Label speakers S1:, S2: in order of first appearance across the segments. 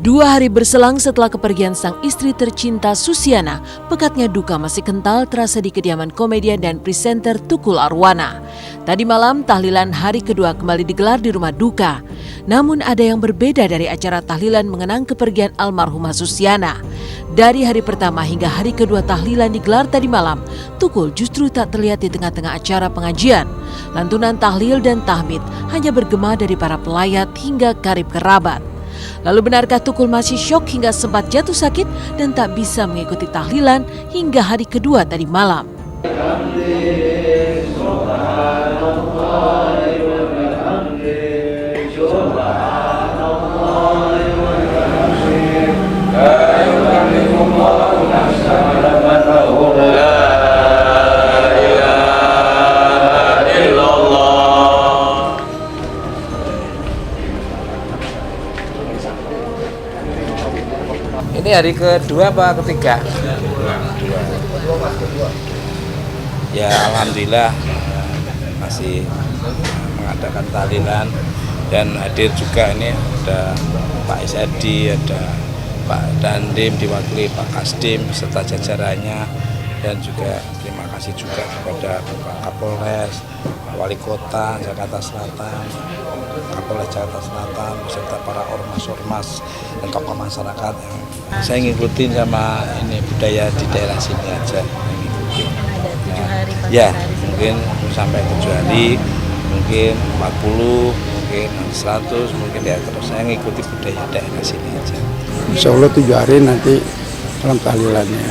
S1: 2 hari berselang setelah kepergian sang istri tercinta Susiana, pekatnya duka masih kental terasa di kediaman komedian dan presenter Tukul Arwana. Tadi malam tahlilan hari kedua kembali digelar di rumah duka. Namun ada yang berbeda dari acara tahlilan mengenang kepergian almarhumah Susiana. Dari hari pertama hingga hari kedua tahlilan digelar tadi malam, Tukul justru tak terlihat di tengah-tengah acara pengajian. Lantunan tahlil dan tahmid hanya bergema dari para pelayat hingga karib kerabat. Lalu benarkah Tukul masih syok hingga sempat jatuh sakit dan tak bisa mengikuti tahlilan hingga hari kedua tadi malam?
S2: Ini hari kedua apa ketiga? Ya alhamdulillah masih mengadakan tahlilan dan hadir juga ini ada Pak Isadi, ada Pak Dandim diwakili Pak Kasdim beserta jajarannya, dan juga terima kasih juga kepada Bapak Kapolres, Pak Wali Kota Jakarta Selatan, Kapolres Jakarta Selatan beserta para ormas-ormas dan tokoh masyarakat yang saya ngikutin sama ini budaya di daerah sini aja. Ya mungkin sampai 7 hari, mungkin 40, mungkin 100, mungkin ya terus saya ngikuti budaya daerah sini aja.
S3: Insya Allah 7 hari nanti malam tahlilannya.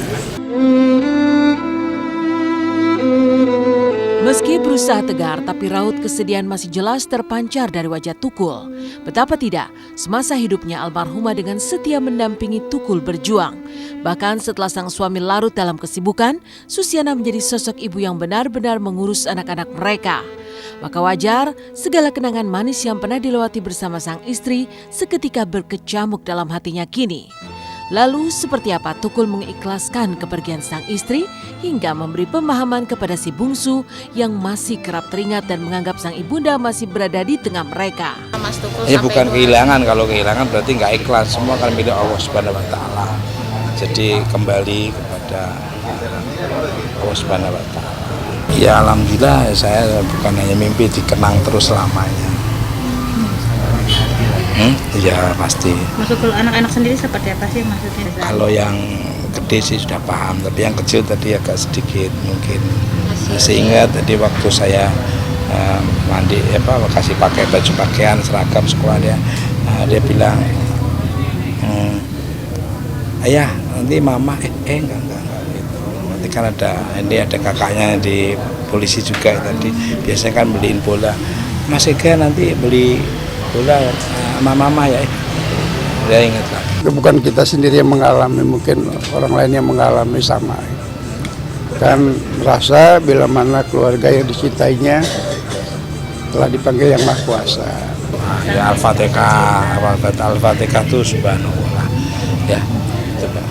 S1: Meski berusaha tegar, tapi raut kesedihan masih jelas terpancar dari wajah Tukul. Betapa tidak, semasa hidupnya almarhumah dengan setia mendampingi Tukul berjuang. Bahkan setelah sang suami larut dalam kesibukan, Susiana menjadi sosok ibu yang benar-benar mengurus anak-anak mereka. Maka wajar, segala kenangan manis yang pernah dilewati bersama sang istri seketika berkecamuk dalam hatinya kini. Lalu seperti apa Tukul mengikhlaskan kepergian sang istri hingga memberi pemahaman kepada si bungsu yang masih kerap teringat dan menganggap sang ibunda masih berada di tengah mereka.
S2: Ya bukan kehilangan, kalau kehilangan berarti nggak ikhlas, semua kan milik Allah Subhanahu Wa Taala. Jadi kembali kepada Allah Subhanahu Wa Taala. Ya alhamdulillah saya bukan hanya mimpi dikenang terus selamanya. Ya pasti.
S4: Maksud anak-anak sendiri seperti apa sih maksudnya?
S2: Kalau yang gede sih sudah paham, tapi yang kecil tadi agak sedikit mungkin masih ingat. Tadi waktu saya mandi kasih pakai baju pakaian seragam sekolah dia bilang, ayah nanti mama enggak gitu. Nanti kan ada kakaknya di polisi juga tadi, biasanya kan beliin bola. Mas Ega nanti beli bola sama mama ya, saya ingat lah.
S3: Bukan kita sendiri yang mengalami, mungkin orang lain yang mengalami sama. Kan merasa bila mana keluarga yang dicintainya telah dipanggil Yang Maha Kuasa.
S2: Ya Al-Fatihah itu subhanallah. Ya, coba.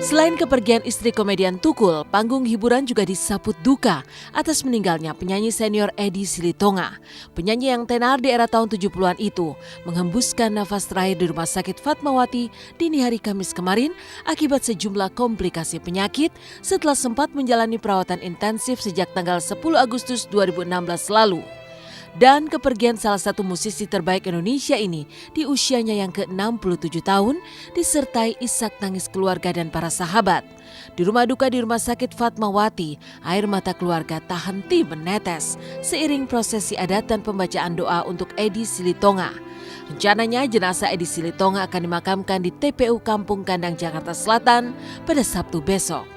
S1: Selain kepergian istri komedian Tukul, panggung hiburan juga disambut duka atas meninggalnya penyanyi senior Edi Silitonga. Penyanyi yang tenar di era tahun 70-an itu menghembuskan nafas terakhir di Rumah Sakit Fatmawati dini hari Kamis kemarin akibat sejumlah komplikasi penyakit setelah sempat menjalani perawatan intensif sejak tanggal 10 Agustus 2016 lalu. Dan kepergian salah satu musisi terbaik Indonesia ini di usianya yang ke-67 tahun disertai isak tangis keluarga dan para sahabat. Di rumah duka di Rumah Sakit Fatmawati, air mata keluarga tak henti menetes seiring prosesi adat dan pembacaan doa untuk Edi Silitonga. Rencananya jenazah Edi Silitonga akan dimakamkan di TPU Kampung Kandang Jakarta Selatan pada Sabtu besok.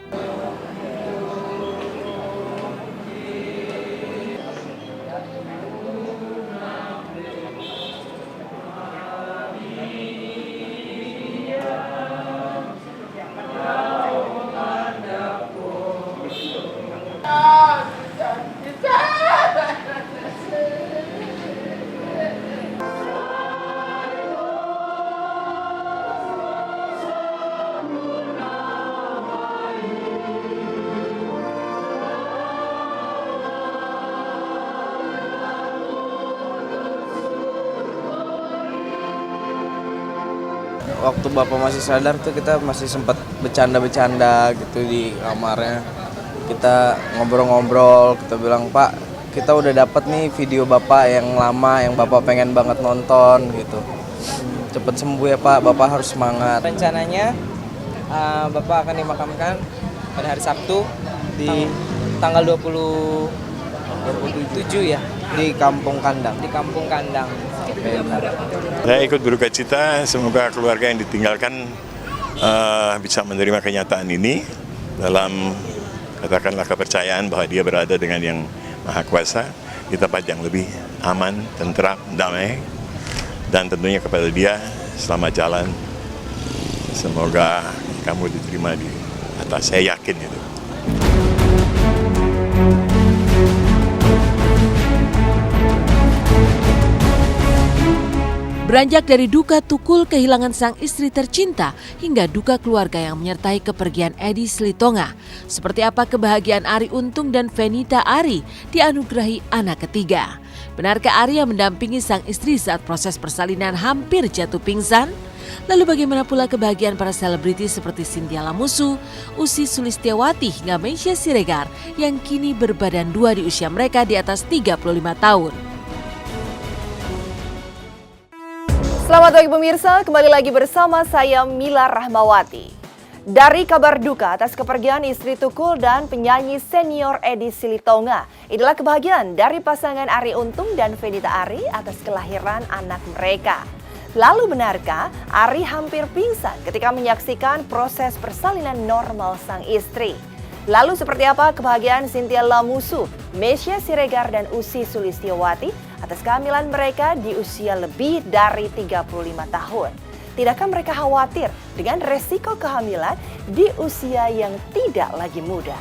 S5: waktu bapak masih sadar tuh kita masih sempat bercanda-bercanda gitu di kamarnya. Kita ngobrol-ngobrol, kita bilang, Pak, kita udah dapat nih video bapak yang lama yang bapak pengen banget nonton gitu. Cepet sembuh ya Pak, bapak harus semangat.
S6: Rencananya bapak akan dimakamkan pada hari Sabtu di tanggal 27 ya
S5: Di Kampung Kandang.
S6: di Kampung Kandang.
S7: Saya ikut berduka cita, semoga keluarga yang ditinggalkan bisa menerima kenyataan ini dalam katakanlah kepercayaan bahwa dia berada dengan yang Maha Kuasa di tempat yang lebih aman, tentram, damai, dan tentunya kepada dia selamat jalan. Semoga kamu diterima di atas, saya yakin itu.
S1: Beranjak dari duka Tukul kehilangan sang istri tercinta hingga duka keluarga yang menyertai kepergian Edi Silitonga. Seperti apa kebahagiaan Arie Untung dan Fenita Arie dianugerahi anak ketiga? Benarkah Arie yang mendampingi sang istri saat proses persalinan hampir jatuh pingsan? Lalu bagaimana pula kebahagiaan para selebritis seperti Chintya Lamusu, Ussy Sulistyawati hingga Meisya Siregar yang kini berbadan dua di usia mereka di atas 35 tahun?
S8: Selamat pagi pemirsa, kembali lagi bersama saya Mila Rahmawati. Dari kabar duka atas kepergian istri Tukul dan penyanyi senior Edi Silitonga, inilah kebahagiaan dari pasangan Arie Untung dan Fenita Arie atas kelahiran anak mereka. Lalu benarkah Arie hampir pingsan ketika menyaksikan proses persalinan normal sang istri? Lalu seperti apa kebahagiaan Chintya Lamusu, Meisya Siregar dan Ussy Sulistyawati atas kehamilan mereka di usia lebih dari 35 tahun? Tidakkah mereka khawatir dengan resiko kehamilan di usia yang tidak lagi muda?